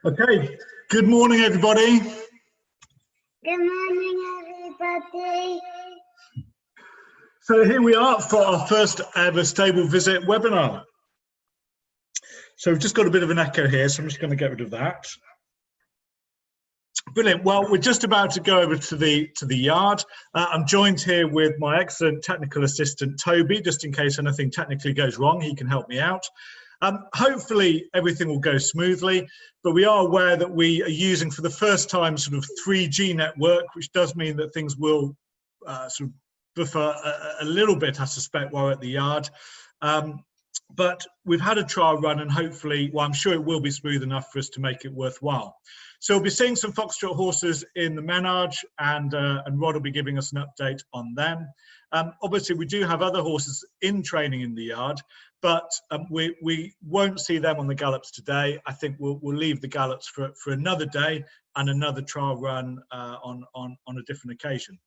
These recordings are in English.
Okay, good morning, everybody. Good morning, everybody. So here we are for our first ever stable visit webinar. So we've just got a bit of an echo here, so I'm just going to get rid of that. Brilliant. Well, we're just about to go over to the yard. I'm joined here with my excellent technical assistant, Toby, just in case anything technically goes wrong, he can help me out. Hopefully everything will go smoothly, but we are aware that we are using for the first time sort of 3G network, which does mean that things will sort of buffer a little bit, I suspect, while we're at the yard. But we've had a trial run and hopefully, well, I'm sure it will be smooth enough for us to make it worthwhile. So we'll be seeing some foxtrot horses in the menage, and Rod will be giving us an update on them. Obviously, we do have other horses in training in the yard, but we won't see them on the gallops today. I think we'll leave the gallops for another day and another trial run on a different occasion.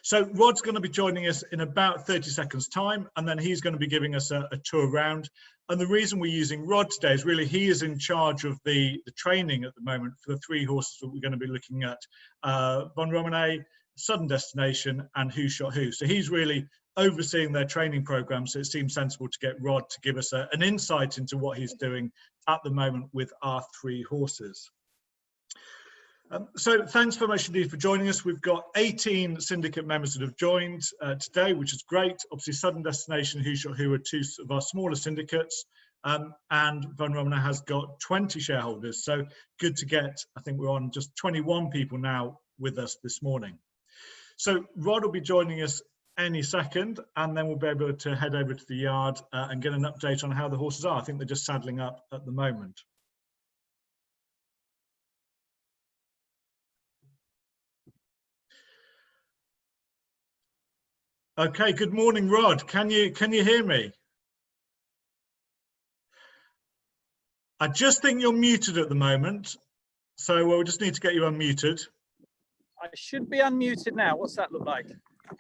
So Rod's going to be joining us in about 30 seconds time, and then he's going to be giving us a tour around. And the reason we're using Rod today is really he is in charge of the training at the moment for the three horses that we're going to be looking at, Von Romane, Sudden Destination and Who Shot Who. So he's really overseeing their training program, so it seems sensible to get Rod to give us an insight into what he's doing at the moment with our three horses. So thanks very much indeed for joining us. We've got 18 syndicate members that have joined today, which is great. Obviously, Sudden Destination, Who Shot Who are two of our smaller syndicates, and Von Romane has got 20 shareholders. So good to get, I think we're on just 21 people now with us this morning. So Rod will be joining us any second, and then we'll be able to head over to the yard and get an update on how the horses are. I think they're just saddling up at the moment. Okay, good morning, Rod. Can you hear me? I just think you're muted at the moment, so we'll just need to get you unmuted. I should be unmuted now. What's that look like?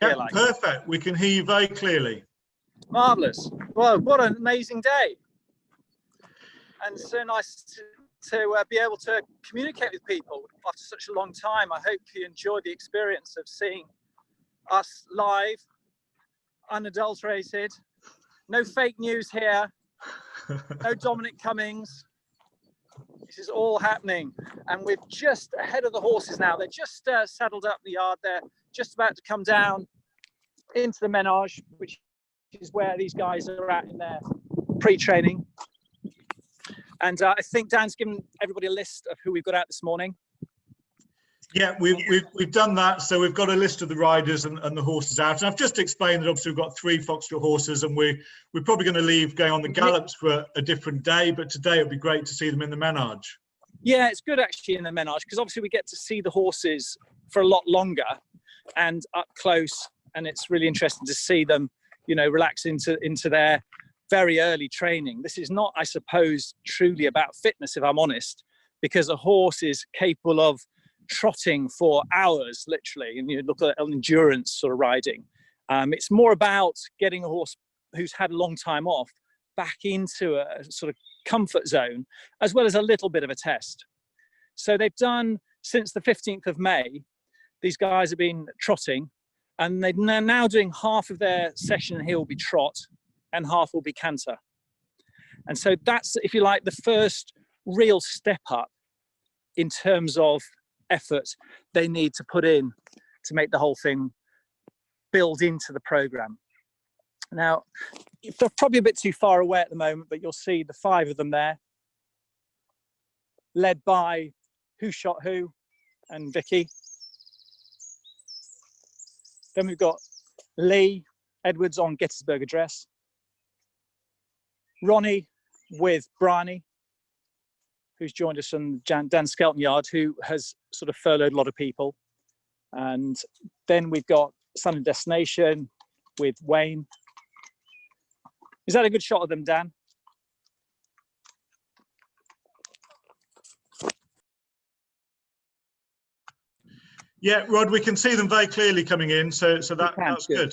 Yeah, perfect. We can hear you very clearly. Marvellous. Well, what an amazing day. And so nice to be able to communicate with people after such a long time. I hope you enjoyed the experience of seeing us live, unadulterated, no fake news here, no Dominic Cummings. This is all happening, and we're just ahead of the horses now. They're just saddled up in the yard. They're just about to come down into the menage, which is where these guys are at in their pre-training. And I think Dan's given everybody a list of who we've got out this morning. Yeah, we've done that. So we've got a list of the riders and the horses out. And I've just explained that obviously we've got three foxtrot horses, and we're probably going to leave going on the gallops for a different day. But today it'd be great to see them in the menage. Yeah, it's good actually in the menage, because obviously we get to see the horses for a lot longer and up close. And it's really interesting to see them, you know, relax into their very early training. This is not, I suppose, truly about fitness, if I'm honest, because a horse is capable of trotting for hours, literally, and you look at endurance sort of riding. It's more about getting a horse who's had a long time off back into a sort of comfort zone, as well as a little bit of a test. So they've done, since the 15th of May, these guys have been trotting, and they're now doing half of their session here will be trot and half will be canter. And so that's, if you like, the first real step up in terms of effort they need to put in to make the whole thing build into the program. Now, they're probably a bit too far away at the moment, but you'll see the five of them there, led by Who Shot Who and Vicky. Then we've got Lee Edwards on Gettysburg Address, Ronnie with Bryony, who's joined us from Dan Skelton Yard, who has sort of furloughed a lot of people. And then we've got Sudden Destination with Wayne. Is that a good shot of them, Dan? Yeah, Rod, we can see them very clearly coming in, so that's good.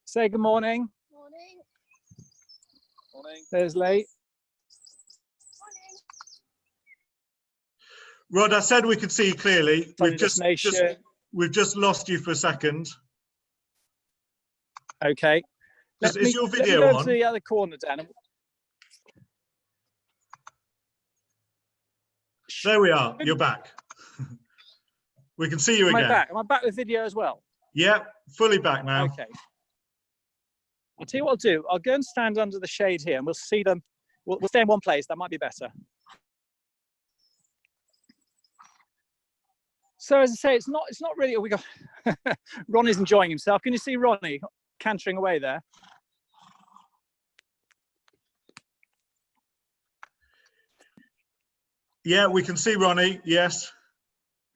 Say good morning. Morning. Morning. There's Lee. Rod, I said we could see you clearly. We've just lost you for a second. Okay. Is your video let me go on? to the other corner, Dan. There we are. You're back. We can see you again. Am I back with video as well? Yeah, fully back now. Okay. I'll tell you what I'll do. I'll go and stand under the shade here and we'll see them. We'll stay in one place. That might be better. So as I say, it's not really, we got, Ronnie's enjoying himself. Can you see Ronnie cantering away there? Yeah, we can see Ronnie, yes.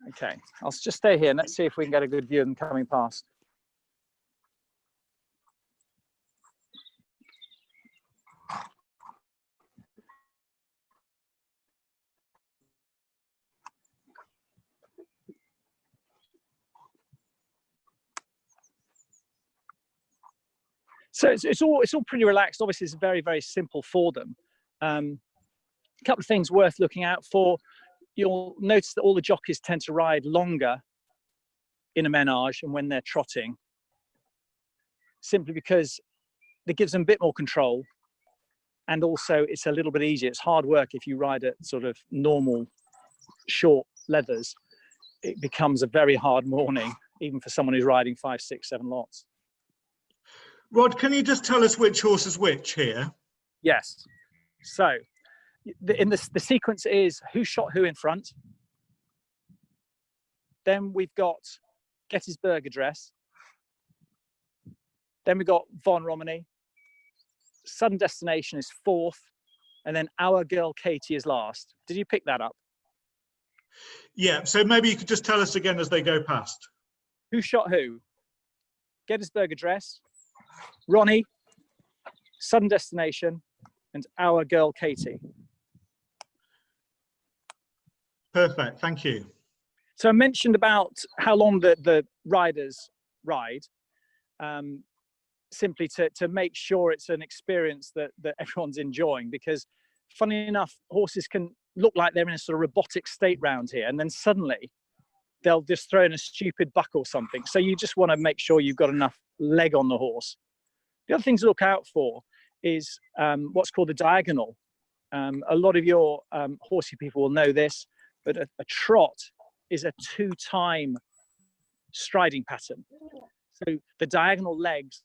Okay, I'll just stay here and let's see if we can get a good view of them coming past. So it's all pretty relaxed. Obviously, it's very, very simple for them. A couple of things worth looking out for. You'll notice that all the jockeys tend to ride longer in a menage and when they're trotting, simply because it gives them a bit more control. And also it's a little bit easier. It's hard work if you ride at sort of normal short leathers. It becomes a very hard morning, even for someone who's riding 5, 6, 7 lots. Rod, can you just tell us which horse is which here? Yes. So the sequence is who shot who in front. Then we've got Gettysburg Address. Then we've got Von Romney. Sudden Destination is 4th. And then Our Girl Katie is last. Did you pick that up? Yeah, so maybe you could just tell us again as they go past. Who shot who? Gettysburg Address, Ronnie, Sudden Destination, and Our Girl Katie. Perfect, thank you. So I mentioned about how long the riders ride, simply to make sure it's an experience that everyone's enjoying, because funny enough, horses can look like they're in a sort of robotic state round here, and then suddenly they'll just throw in a stupid buck or something. So you just want to make sure you've got enough leg on the horse. The other thing to look out for is what's called the diagonal. A lot of your horsey people will know this, but a trot is a 2-time striding pattern. So the diagonal legs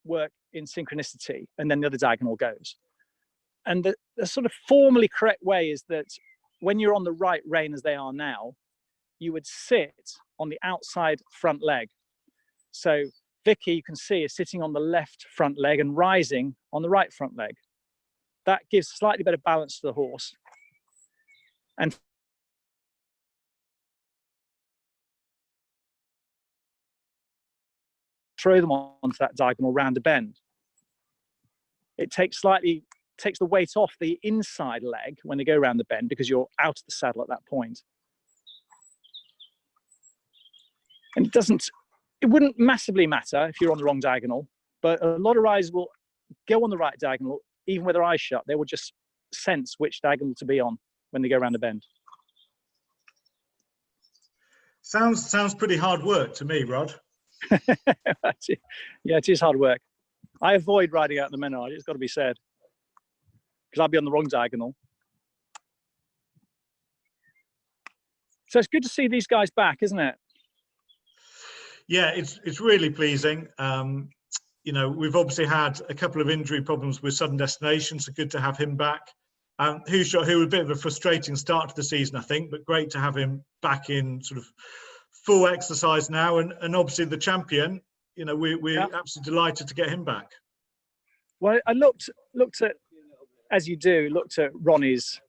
work in synchronicity, and then the other diagonal goes. And the sort of formally correct way is that when you're on the right rein, as they are now, you would sit on the outside front leg. So Vicky, you can see, is sitting on the left front leg and rising on the right front leg. That gives slightly better balance to the horse. And throw them onto that diagonal round a bend. It takes the weight off the inside leg when they go around the bend, because you're out of the saddle at that point. And it wouldn't massively matter if you're on the wrong diagonal, but a lot of riders will go on the right diagonal, even with their eyes shut. They will just sense which diagonal to be on when they go around the bend. Sounds pretty hard work to me, Rod. Yeah, it is hard work. I avoid riding out the menage, it's got to be said, because I'll be on the wrong diagonal. So it's good to see these guys back, isn't it? Yeah, it's really pleasing. You know, we've obviously had a couple of injury problems with Sudden Destination, so good to have him back. Who shot who, a bit of a frustrating start to the season, I think, but great to have him back in sort of full exercise now. And obviously the champion, you know, we're absolutely delighted to get him back. Well, I looked at, as you do, looked at Ronnie's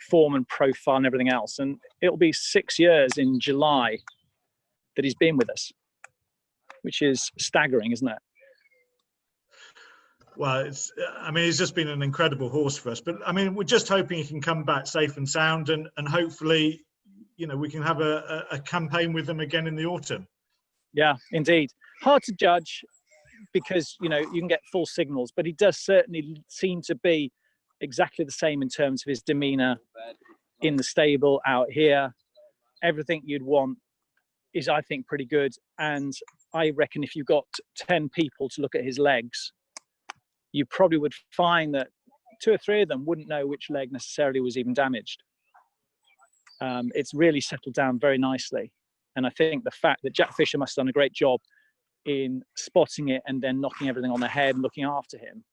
form and profile and everything else, and it'll be 6 years in July that he's been with us, which is staggering, isn't it? Well, I mean, he's just been an incredible horse for us, but I mean, we're just hoping he can come back safe and sound, and hopefully, you know, we can have a campaign with him again in the autumn. Yeah, indeed. Hard to judge, because, you know, you can get false signals, but he does certainly seem to be exactly the same in terms of his demeanor in the stable, out here. everything you'd want is, I think, pretty good. And I reckon if you got 10 people to look at his legs, you probably would find that 2 or 3 of them wouldn't know which leg necessarily was even damaged. It's really settled down very nicely. And I think the fact that Jack Fisher must have done a great job in spotting it and then knocking everything on the head and looking after him,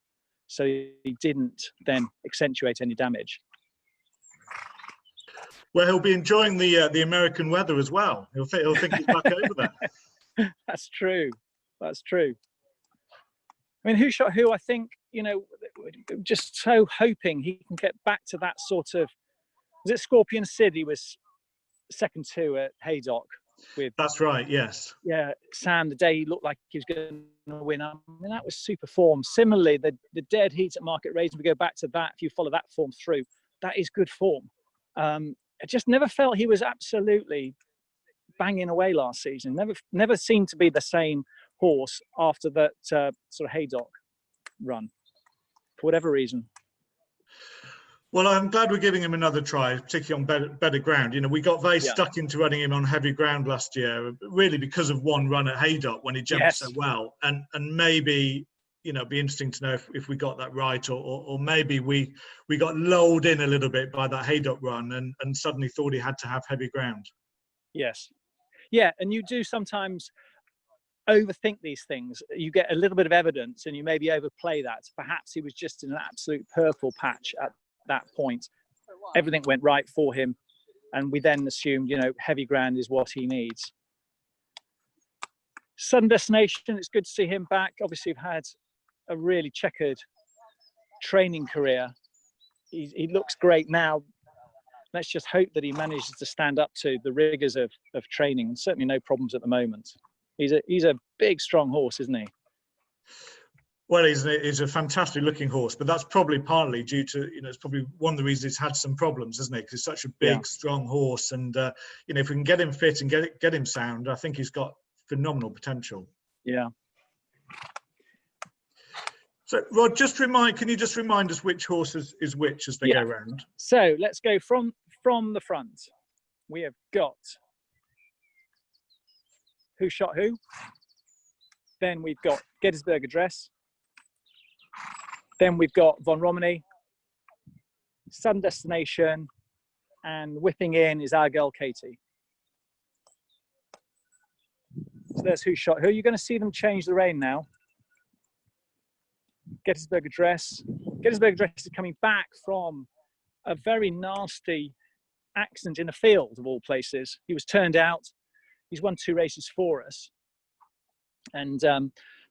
so he didn't then accentuate any damage. Well, he'll be enjoying the American weather as well. He'll think he's back over there. That's true. That's true. I mean, Who Shot Who, I think, you know, just so hoping he can get back to that sort of, was it Scorpion Sid he was second to at Haydock with? That's right, yes. Yeah, Sam, the day he looked like he was going to win. I mean, that was super form. Similarly, the dead heat at Market Rasen, we go back to that, if you follow that form through, that is good form. I just never felt he was absolutely banging away last season. Never seemed to be the same horse after that sort of Haydock run, for whatever reason. Well, I'm glad we're giving him another try, particularly on better ground. You know, we got very stuck into running him on heavy ground last year, really because of one run at Haydock when he jumped so well. And maybe, you know, it'd be interesting to know if we got that right, or maybe we got lulled in a little bit by that Haydock run and suddenly thought he had to have heavy ground. Yes. Yeah, and you do sometimes overthink these things. You get a little bit of evidence and you maybe overplay that. Perhaps he was just in an absolute purple patch at that point. Everything went right for him, and we then assumed, you know, heavy ground is what he needs. Sudden Destination, it's good to see him back. Obviously, we've had a really checkered training career. He looks great now. Let's just hope that he manages to stand up to the rigors of training. Certainly no problems at the moment. He's a big, strong horse, isn't he? Well, he's a fantastic looking horse, but that's probably partly due to, you know, it's probably one of the reasons he's had some problems, isn't it? Because he's such a big, strong horse, and you know, if we can get him fit and get him sound, I think he's got phenomenal potential. Yeah. So, Rod, can you just remind us which horse is which as they go round? So let's go from the front. We have got Who Shot Who. Then we've got Gettysburg Address. Then we've got Von Romney, Sudden Destination, and whipping in is our girl Katie. So there's Who Shot Who. You're going to see them change the rein now. Gettysburg Address. Gettysburg Address is coming back from a very nasty accident in a field, of all places. He was turned out. He's won 2 races for us, and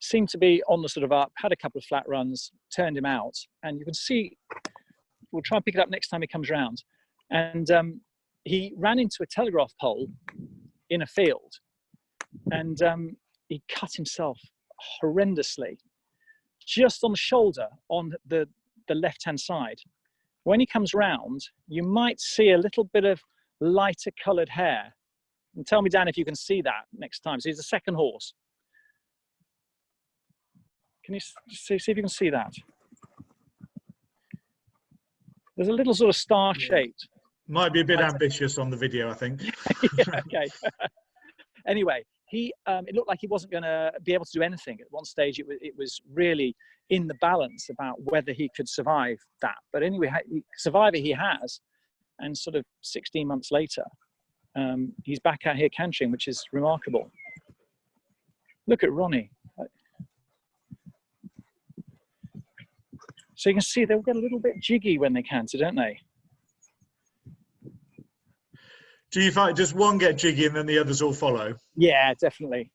seemed to be on the sort of up, had a couple of flat runs, turned him out. And you can see, we'll try and pick it up next time he comes round. And he ran into a telegraph pole in a field, and he cut himself horrendously, just on the shoulder on the left-hand side. When he comes round, you might see a little bit of lighter coloured hair. And tell me, Dan, if you can see that next time. So he's the second horse. Can you see if you can see that? There's a little sort of star-shaped. Might be a bit ambitious on the video, I think. Yeah, okay. Anyway, it looked like he wasn't going to be able to do anything. At one stage, it was really in the balance about whether he could survive that. But anyway, survivor he has, and sort of 16 months later, he's back out here cantering, which is remarkable. Look at Ronnie. So you can see they'll get a little bit jiggy when they canter, don't they? Do you find just one get jiggy and then the others all follow? Yeah, definitely.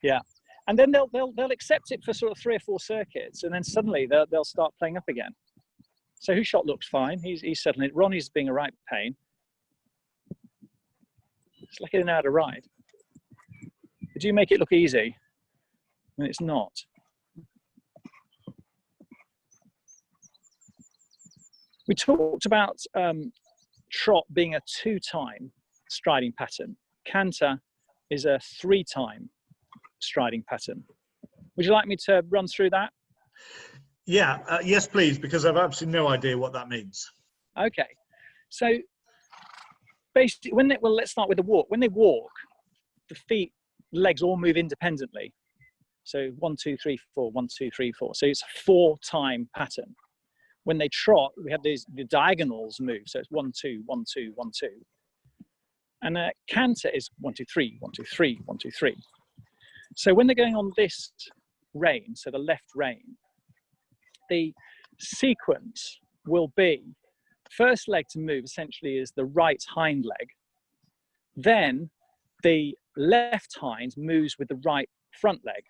Yeah, and then they'll accept it for sort of 3 or 4 circuits, and then suddenly they'll start playing up again. So Who Shot looks fine. He's settling it. Ronnie's being a right pain. It's like he didn't know how to ride. But do you make it look easy? And it's not. We talked about trot being a 2-time striding pattern. Canter is a 3-time striding pattern. Would you like me to run through that? Yeah, yes, please, because I've absolutely no idea what that means. Okay, so basically well, let's start with the walk. When they walk, the legs all move independently. So 1, 2, 3, 4, 1, 2, 3, 4. So it's a 4-time pattern. When they trot, we have the diagonals move. So it's 1, 2, 1, 2, 1, 2. And a canter is 1, 2, 3, 1, 2, 3, 1, 2, 3. So when they're going on this rein, so the left rein, the sequence will be first leg to move essentially is the right hind leg. Then the left hind moves with the right front leg.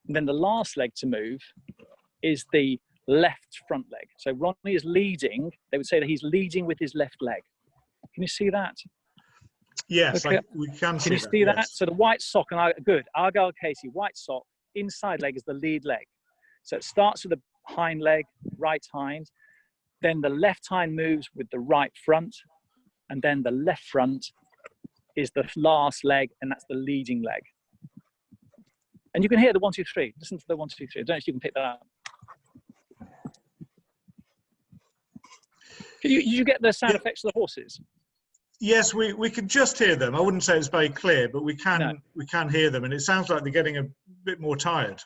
And then the last leg to move is the left front leg. So Ronnie is leading. They would say that he's leading with his left leg. Can you see that? Yes, Okay. we can see that. Can you see that? Yes. So the white sock, and good, Argyle Casey, white sock, inside leg is the lead leg. So it starts with the hind leg, right hind, then the left hind moves with the right front, and then the left front is the last leg, and that's the leading leg. And you can hear the 1, 2, 3. Listen to the 1, 2, 3. I don't know if you can pick that up. Did you get the sound effects of the horses? Yes, we can just hear them. I wouldn't say it's very clear, but we can hear them, and it sounds like they're getting a bit more tired.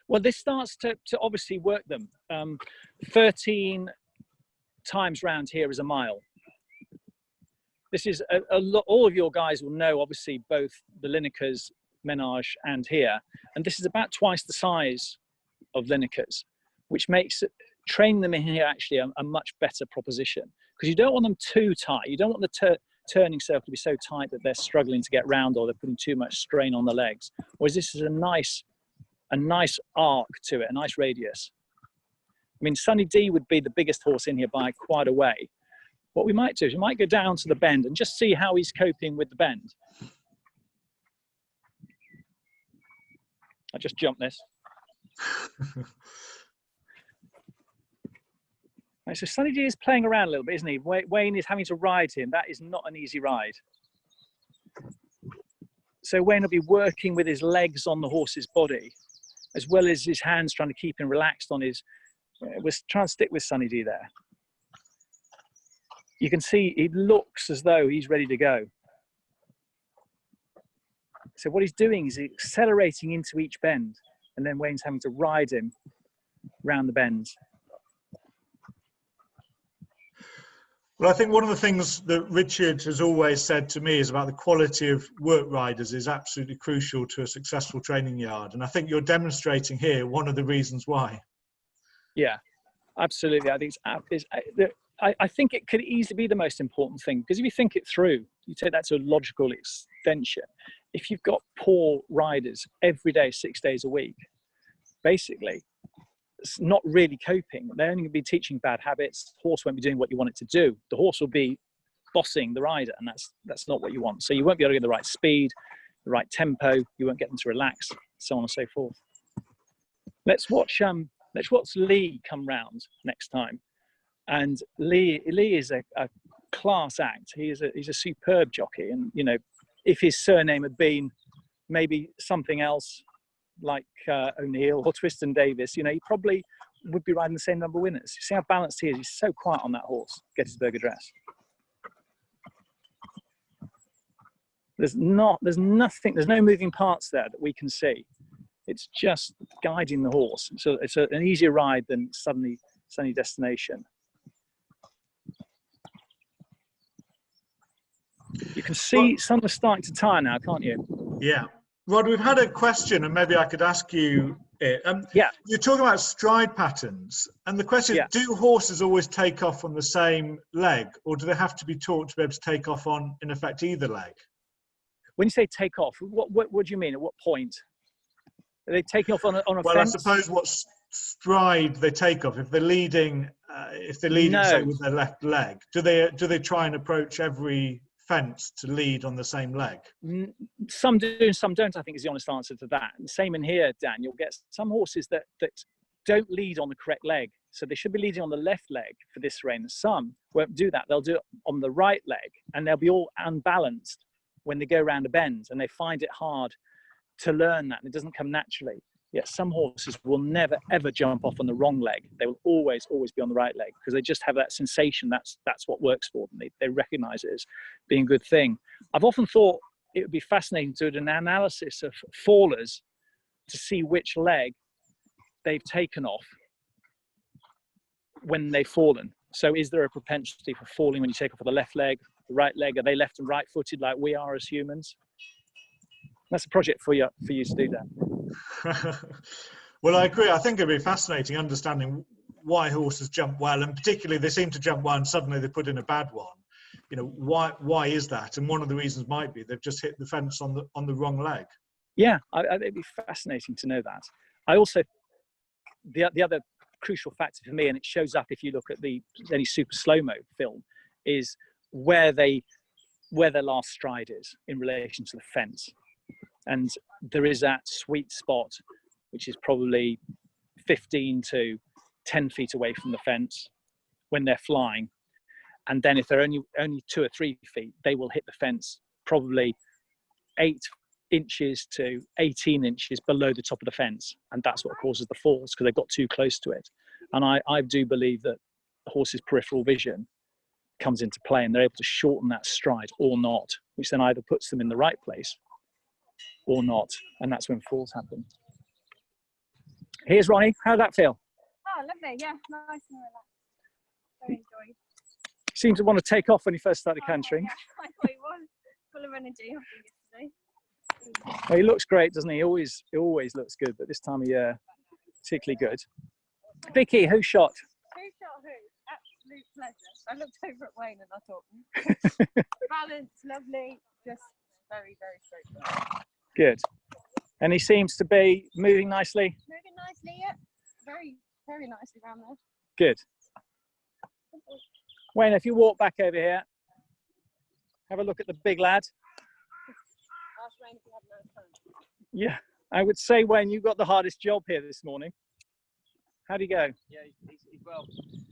Well, this starts to obviously work them. 13 times round here is a mile. This is a lot. All of your guys will know, obviously, both the Linacres, Menage, and here, and this is about twice the size of Linacres, which makes training them in here actually a much better proposition, because you don't want them too tight. You don't want the turning circle to be so tight that they're struggling to get round or they're putting too much strain on the legs. Whereas this is a nice arc to it, a nice radius. I mean, Sunny D would be the biggest horse in here by quite a way. What we might do is we might go down to the bend and just see how he's coping with the bend. I just jumped this. Right, so Sunny D is playing around a little bit, isn't he? Wayne is having to ride him. That is not an easy ride. So Wayne will be working with his legs on the horse's body, as well as his hands trying to keep him relaxed on his... We're trying to stick with Sunny D there. You can see he looks as though he's ready to go. So what he's doing is he's accelerating into each bend, and then Wayne's having to ride him round the bends. Well, I think one of the things that Richard has always said to me is about the quality of work riders is absolutely crucial to a successful training yard. And I think you're demonstrating here one of the reasons why. Yeah, absolutely. I think it could easily be the most important thing, because if you think it through, you take that to a logical extension. If you've got poor riders every day, 6 days a week, basically, it's not really coping. They're only going to be teaching bad habits. The horse won't be doing what you want it to do. The horse will be bossing the rider, and that's not what you want. So you won't be able to get the right speed, the right tempo. You won't get them to relax, so on and so forth. Let's watch Lee come round next time. And Lee is a class act. He's a superb jockey, and you know, if his surname had been maybe something else, like O'Neill or Twiston Davis, you know, he probably would be riding the same number of winners. You see how balanced he is? He's so quiet on that horse, Gettysburg Address. There's nothing, there's no moving parts there that we can see. It's just guiding the horse. So it's an easier ride than Sunny Destination. You can see some are starting to tire now, can't you? Yeah. Rod, we've had a question, and maybe I could ask you it. Yeah. You're talking about stride patterns, and the question is, do horses always take off on the same leg, or do they have to be taught to be able to take off on, in effect, either leg? When you say take off, what do you mean? At what point? Are they taking off on a well, fence? I suppose what stride they take off. If they're leading, say, with their left leg, do they try and approach every fence to lead on the same leg? Some do and some don't, I think, is the honest answer to that. And same in here, Dan. You'll get some horses that don't lead on the correct leg. So they should be leading on the left leg for this rein. Some won't do that. They'll do it on the right leg, and they'll be all unbalanced when they go around a bend, and they find it hard to learn that, and it doesn't come naturally. Yet some horses will never ever jump off on the wrong leg. They will always be on the right leg because they just have that sensation. That's what works for them. They recognize it as being a good thing. I've often thought it would be fascinating to do an analysis of fallers to see which leg they've taken off when they've fallen. So is there a propensity for falling when you take off of the left leg, the right leg? Are they left and right footed like we are as humans? That's a project for you to do that. Well, I agree. I think it'd be fascinating understanding why horses jump well, and particularly they seem to jump well and suddenly they put in a bad one. You know, why is that? And one of the reasons might be they've just hit the fence on the wrong leg. Yeah, it'd be fascinating to know that. I also, the other crucial factor for me, and it shows up if you look at any super slow-mo film, is where their last stride is in relation to the fence. And there is that sweet spot, which is probably 15 to 10 feet away from the fence when they're flying. And then if they're only 2 or 3 feet, they will hit the fence probably 8 inches to 18 inches below the top of the fence. And that's what causes the falls, because they've got too close to it. And I do believe that the horse's peripheral vision comes into play and they're able to shorten that stride or not, which then either puts them in the right place or not, and that's when falls happen. Here's Ronnie. How did that feel? Oh, lovely. Yeah, nice and relaxed. Very enjoyed. Seemed to want to take off when he first started cantering. Yeah, I thought he was full of energy yesterday. Well, he looks great, doesn't he? He always looks good, but this time of year, particularly good. Vicky, who shot? Who shot who? Absolute pleasure. I looked over at Wayne and I thought, balance, lovely, just very, very straightforward. Good. And he seems to be moving nicely. Moving nicely, yeah. Very, very nicely around there. Good. Wayne, if you walk back over here, have a look at the big lad. Ask Wayne if you have no phone. Yeah, I would say, Wayne, you got the hardest job here this morning. How'd he go? Yeah, he's well.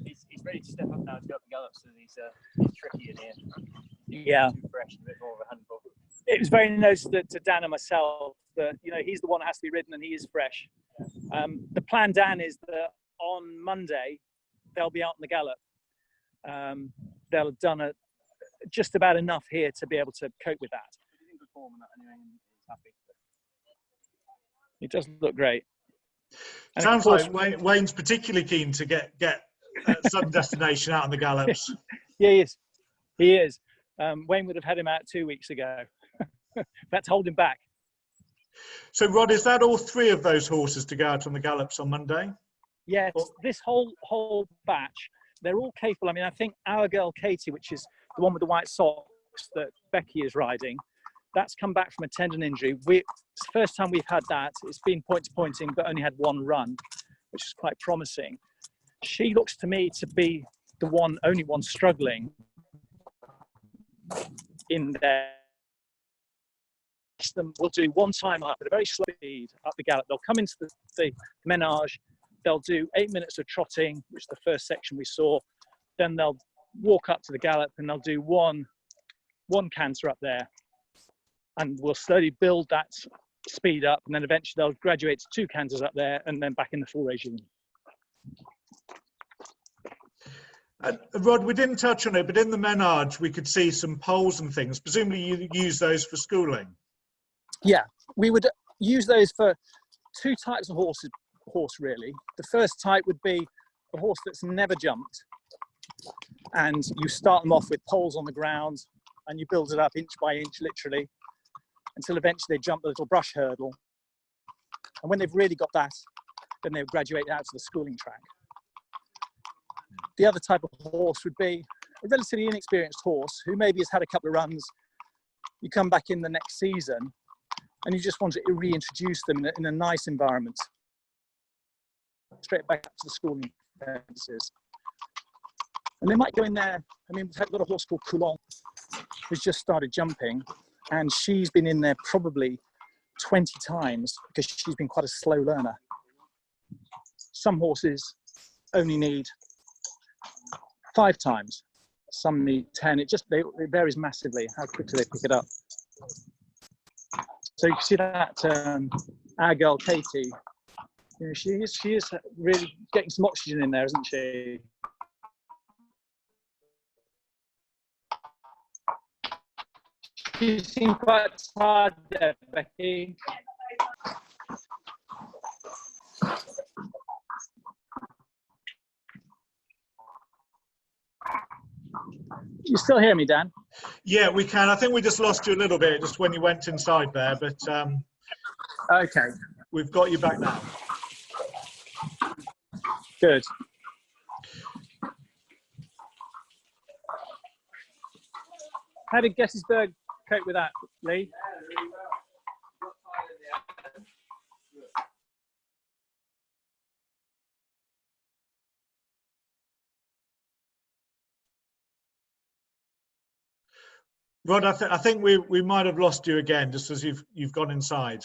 He's ready to step up now to go up the gallops, and he's tricky in here. Yeah. Too fresh and a bit more of a handful. It was very noticed that to Dan and myself that, you know, he's the one that has to be ridden and he is fresh. The plan, Dan, is that on Monday they'll be out on the gallop. They'll have done just about enough here to be able to cope with that. He's in good form and that anyway, and he's happy. It does look great. And sounds like Wayne's particularly keen to get some destination out on the gallops. Yeah, he is. He is. Wayne would have had him out 2 weeks ago. That's holding back. So, Rod, is that all 3 of those horses to go out on the gallops on Monday? Yes, this whole batch, they're all capable. I mean, I think our girl Katie, which is the one with the white socks that Becky is riding, that's come back from a tendon injury. It's the first time we've had that. It's been point to pointing, but only had 1 run, which is quite promising. She looks to me to be the only one struggling in there. We'll do 1 time up at a very slow speed up the gallop. They'll come into the menage. They'll do 8 minutes of trotting, which is the first section we saw. Then they'll walk up to the gallop and they'll do one canter up there. And we'll slowly build that speed up. And then eventually they'll graduate to 2 canters up there and then back in the full regime. Rod, we didn't touch on it, but in the menage, we could see some poles and things. Presumably you use those for schooling. Yeah, we would use those for 2 types of horse really. The first type would be a horse that's never jumped, and you start them off with poles on the ground and you build it up inch by inch, literally, until eventually they jump the little brush hurdle. And when they've really got that, then they graduate out to the schooling track. The other type of horse would be a relatively inexperienced horse who maybe has had a couple of runs. You come back in the next season and you just want to reintroduce them in a nice environment. Straight back to the schooling fences. And they might go in there. I mean, we've got a horse called Coulon who's just started jumping, and she's been in there probably 20 times because she's been quite a slow learner. Some horses only need 5 times, some need 10. It varies massively how quickly they pick it up. So you can see that our girl Katie Yeah, she is really getting some oxygen in there, isn't she? You seem quite tired there, Becky. You still hear me, Dan? Yeah, we can. I think we just lost you a little bit just when you went inside there, but Okay, we've got you back now. good. How did Gettysburg cope with that, Lee? Rod, I think we might have lost you again just as you've gone inside.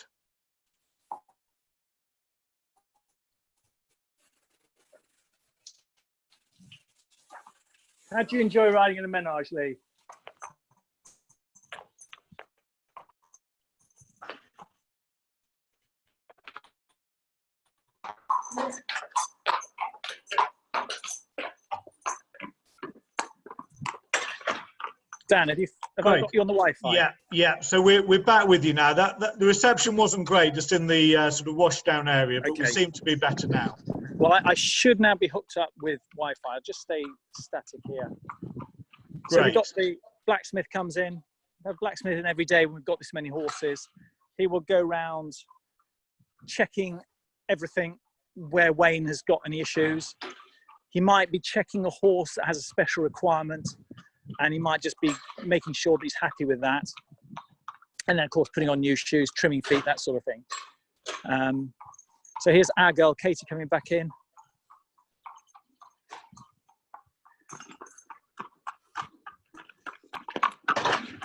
How do you enjoy riding in a menage, Lee? Dan, have I got you on the Wi-Fi? Yeah. So we're back with you now. That the reception wasn't great, just in the sort of washdown area, but we seem to be better now. Well, I should now be hooked up with Wi-Fi. I'll just stay static here. So we've got the blacksmith comes in. We have blacksmith in every day when we've got this many horses. He will go round checking everything where Wayne has got any issues. He might be checking a horse that has a special requirement, and he might just be making sure that he's happy with that. And then, of course, putting on new shoes, trimming feet, that sort of thing. So here's our girl, Katie, coming back in.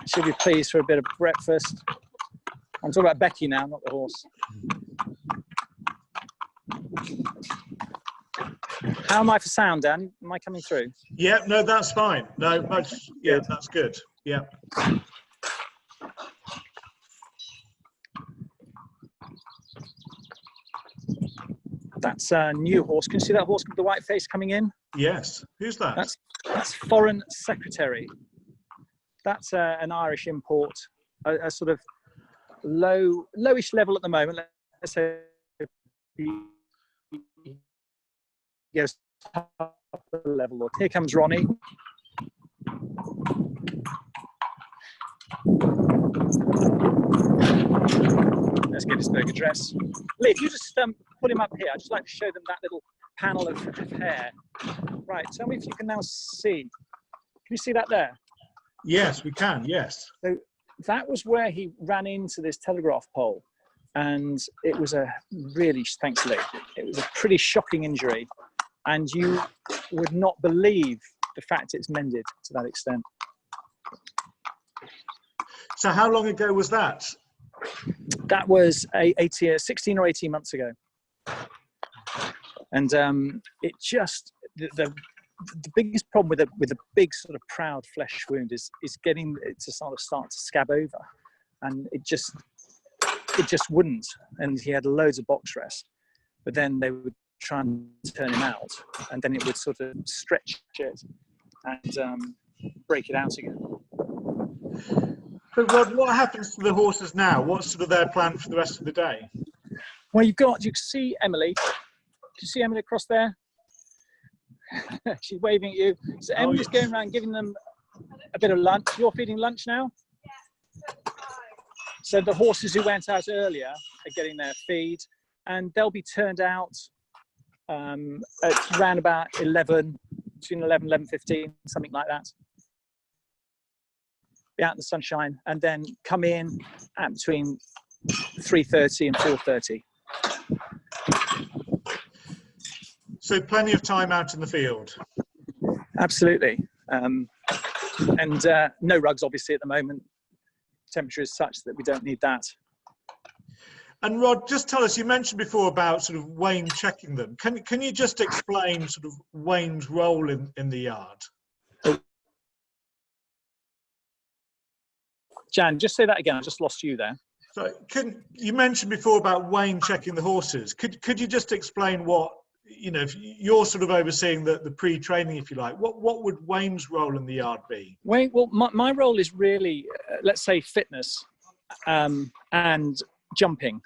She'll be pleased for a bit of breakfast. I'm talking about Becky now, not the horse. How am I for sound, Dan? Am I coming through? Yeah, no, that's fine. No, yeah, that's good. Yeah. That's a new horse. Can you see that horse with the white face coming in? Yes. Who's that? That's Foreign Secretary. That's an Irish import, a sort of lowish level at the moment. Let's say he goes top of the level. Look, here comes Ronnie. Let's get his burger dress. Lee, if you just put him up here, I'd just like to show them that little panel of hair. Right, tell me if you can now see. Can you see that there? Yes, we can, yes. So that was where he ran into this telegraph pole. And it was a really, thanks Lee, it was a pretty shocking injury. And you would not believe the fact it's mended to that extent. So how long ago was that? That was 16 or 18 months ago. And it just, the biggest problem with a big sort of proud flesh wound is getting it to sort of start to scab over. And it just wouldn't. And he had loads of box rest, but then they would try and turn him out, and then it would sort of stretch it and break it out again. So Rod, what happens to the horses now? What's sort of their plan for the rest of the day? Well, you can see Emily. Do you see Emily across there? She's waving at you. So Emily's going around giving them a bit of lunch. You're feeding lunch now? So the horses who went out earlier are getting their feed, and they'll be turned out at around about 11, between 11 and 11:15, something like that. Be out in the sunshine, and then come in at between 3:30 and 4:30. So plenty of time out in the field. Absolutely. And no rugs, obviously, at the moment. Temperature is such that we don't need that. And Rod, just tell us, you mentioned before about sort of Wayne checking them. Can you just explain sort of Wayne's role in the yard? Jan, just say that again. I just lost you there. So you mentioned before about Wayne checking the horses. Could you just explain what, you know, if you're sort of overseeing the pre-training, if you like, what would Wayne's role in the yard be? Wayne, well, my role is really, let's say, fitness and jumping.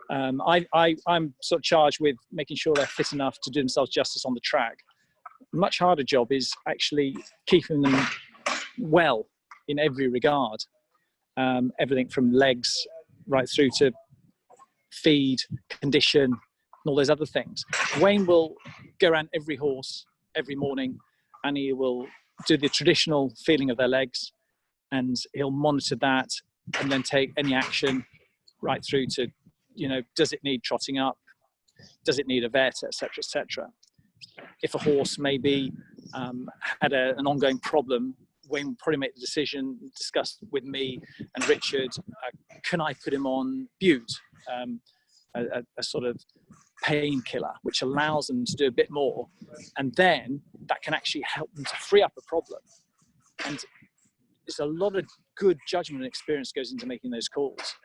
I'm sort of charged with making sure they're fit enough to do themselves justice on the track. A much harder job is actually keeping them well in every regard. Everything from legs right through to feed, condition, and all those other things. Wayne will go around every horse every morning, and he will do the traditional feeling of their legs, and he'll monitor that and then take any action right through to, you know, does it need trotting up? Does it need a vet, etc., etc. If a horse maybe had an ongoing problem, Wayne would probably make the decision, discuss with me and Richard, can I put him on bute, a sort of painkiller, which allows them to do a bit more, and then that can actually help them to free up a problem. And there's a lot of good judgment and experience goes into making those calls.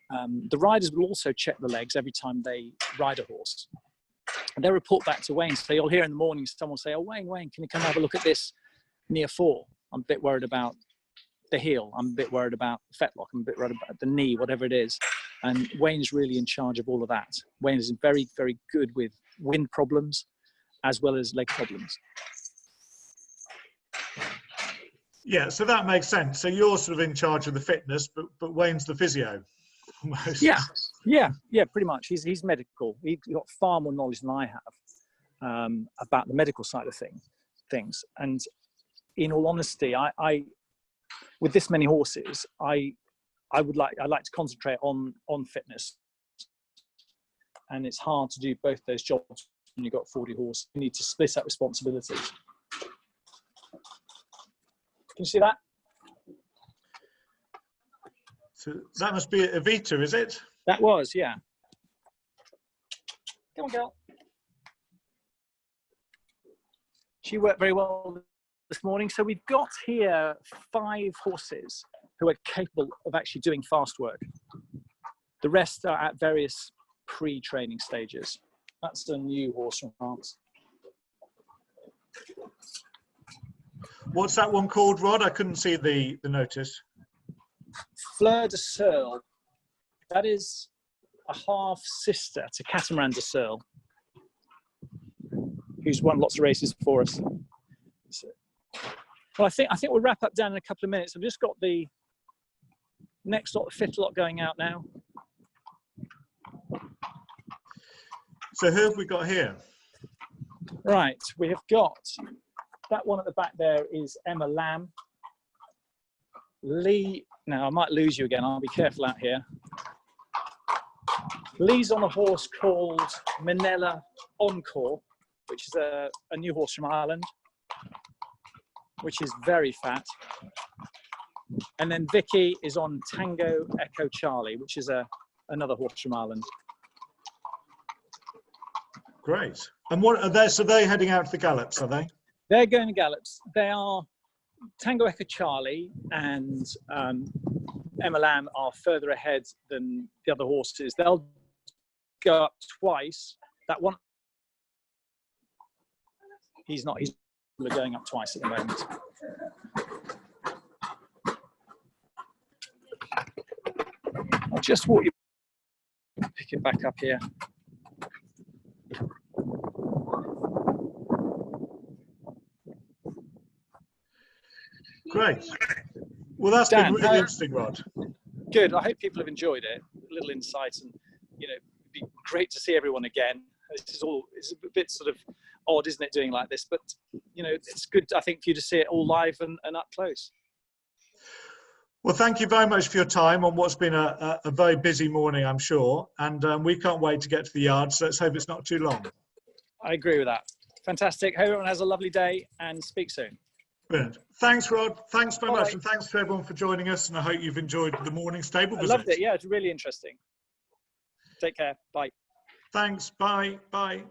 The riders will also check the legs every time they ride a horse. And they'll report back to Wayne. So you'll hear in the morning someone say, oh, Wayne, can you come have a look at this near 4? I'm a bit worried about the heel. I'm a bit worried about the fetlock. I'm a bit worried about the knee, whatever it is. And Wayne's really in charge of all of that. Wayne is very, very good with wind problems as well as leg problems. Yeah, so that makes sense. So you're sort of in charge of the fitness, but Wayne's the physio. Almost. Yeah, pretty much. He's medical. He's got far more knowledge than I have about the medical side of things. And in all honesty, I with this many horses, I like to concentrate on fitness, and it's hard to do both those jobs when you've got 40 horses. You need to split up responsibilities. Can you see that? So that must be Evita, is it? That was, yeah. Come on, girl. She worked very well this morning. So we've got here 5 horses who are capable of actually doing fast work. The rest are at various pre-training stages. That's the new horse from France. What's that one called, Rod? I couldn't see the notice. Fleur de Searle. That is a half sister to Catamaran de Searle, who's won lots of races for us. So, well, I think we'll wrap up down in a couple of minutes. I've just got the next lot, the 5th lot going out now. So who have we got here? Right, we have got that one at the back there is Emma Lamb. Lee, now I might lose you again, I'll be careful out here. Lee's on a horse called Manila Encore, which is a new horse from Ireland, which is very fat. And then Vicky is on Tango Echo Charlie, which is another horse from Ireland. Great. And what are they? So they're heading out to the gallops, are they? They're going to gallops. They are Tango Echo Charlie and Emma Lamb are further ahead than the other horses. They'll go up twice. That one, he's not. He's going up twice at the moment. I'll just walk you, pick it back up here. Great. Well, that's Dan, been really interesting, Rod. Good. I hope people have enjoyed it. A little insight, and you know, it'd be great to see everyone again. It's a bit sort of odd, isn't it, doing like this? But you know, it's good, I think, for you to see it all live and up close. Well, thank you very much for your time on what's been a very busy morning, I'm sure. And we can't wait to get to the yard, so let's hope it's not too long. I agree with that. Fantastic. Hope everyone has a lovely day and speak soon. Brilliant. Thanks, Rod. Thanks very much. Right. And thanks to everyone for joining us. And I hope you've enjoyed the morning stable visit. I loved it. Yeah, it's really interesting. Take care. Bye. Thanks. Bye. Bye.